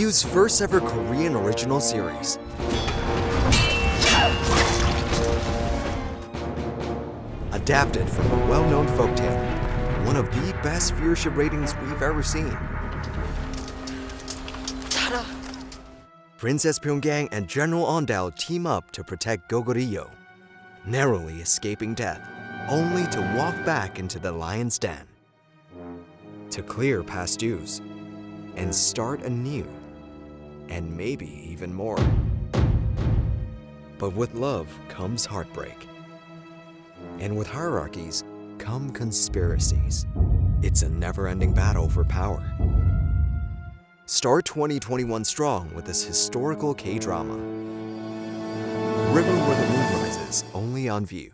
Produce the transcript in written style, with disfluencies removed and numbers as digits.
View's first ever Korean original series. Adapted from a well-known folktale, one of the best viewership ratings we've ever seen. Princess Pyeong Gang and General Ondal team up to protect Goguryeo, narrowly escaping death, only to walk back into the lion's den, to clear past dues, and start anew, and maybe even more. But with love comes heartbreak, and with hierarchies come conspiracies. It's a never-ending battle for power. Start 2021 strong with this historical K-drama. River Where the Moon Rises, only on View.